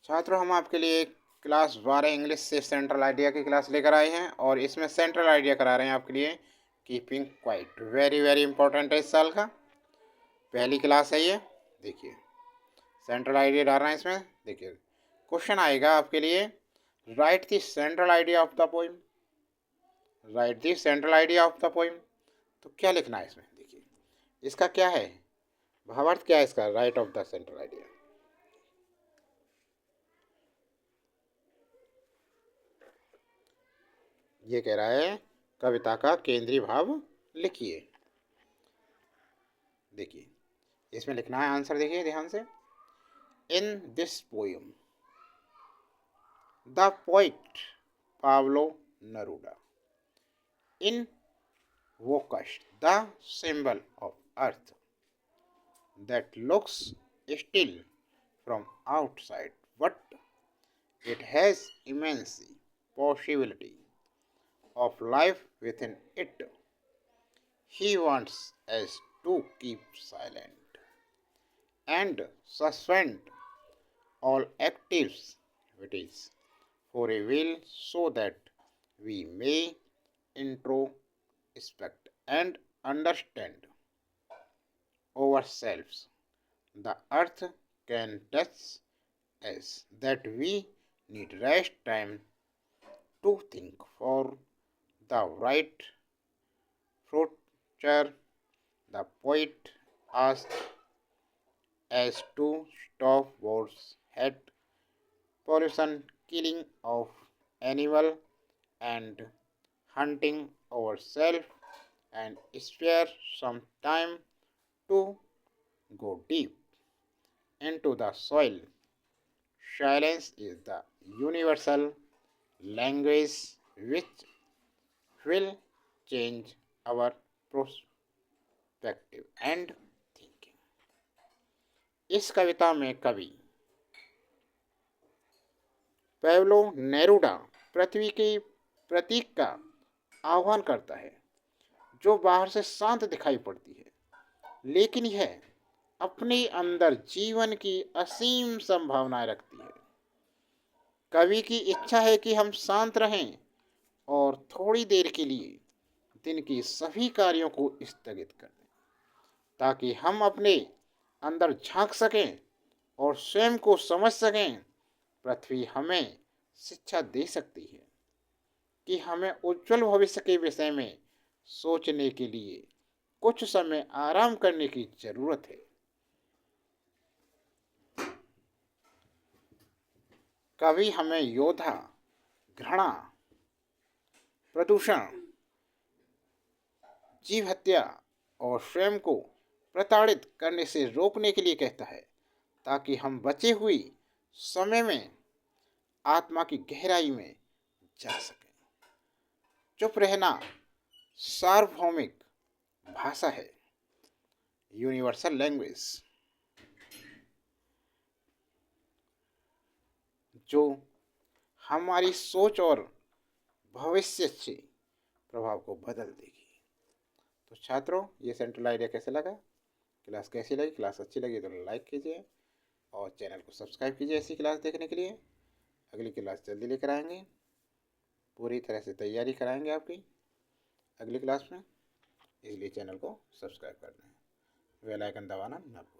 छात्रों, हम आपके लिए क्लास 12 इंग्लिश से सेंट्रल आइडिया की क्लास लेकर आए हैं और इसमें सेंट्रल आइडिया करा रहे हैं आपके लिए keeping quiet. Very very important है इस साल का, पहली क्लास है ये। देखिए सेंट्रल आइडिया डाल रहे हैं इसमें। देखिए क्वेश्चन आएगा आपके लिए, right the central idea of the poem. Right the central idea of the poem, तो क्या लिखना है इसमें? देखिए इसका क्या है, भावार्थ क्या है इसका, right of the central idea. ये कह रहा है कविता का केंद्रीय भाव लिखिए। देखिए इसमें लिखना है आंसर, देखिए ध्यान से। In this poem the poet Pablo Neruda invokes the symbol of earth that looks still from outside, but it has immense possibility of life within it. He wants us to keep silent and suspend all activities for a will, so that we may introspect and understand ourselves. The earth can touch us that we need rest time to think for the right future. The poet asks us to stop wars, hate, pollution, killing of animal, and hunting ourselves, and spare some time to go deep into the soil. Silence is the universal language which will change our perspective and thinking. इस कविता में कवि Pablo नेरूडा पृथ्वी के प्रतीक का आह्वान करता है, जो बाहर से शांत दिखाई पड़ती है लेकिन यह अपने अंदर जीवन की असीम संभावनाएं रखती है। कवि की इच्छा है कि हम शांत रहें और थोड़ी देर के लिए दिन की सभी कार्यों को स्थगित कर दें, ताकि हम अपने अंदर झांक सकें और स्वयं को समझ सकें। पृथ्वी हमें शिक्षा दे सकती है कि हमें उज्जवल भविष्य के विषय में सोचने के लिए कुछ समय आराम करने की जरूरत है। कवि हमें योद्धा, घृणा, प्रदूषण, जीव हत्या और स्वयं को प्रताड़ित करने से रोकने के लिए कहता है, ताकि हम बचे हुए समय में आत्मा की गहराई में जा सकें। चुप रहना सार्वभौमिक भाषा है, यूनिवर्सल लैंग्वेज, जो हमारी सोच और भविष्य से प्रभाव को बदल देगी। तो छात्रों, ये सेंट्रल आइडिया कैसे लगा, क्लास कैसी लगी? क्लास अच्छी लगी तो लाइक कीजिए और चैनल को सब्सक्राइब कीजिए ऐसी क्लास देखने के लिए। अगली क्लास जल्दी लेकर आएंगे, पूरी तरह से तैयारी कराएंगे आपकी अगली क्लास में, इसलिए चैनल को सब्सक्राइब कर दें, बेल आइकन दबाना ना भूलें।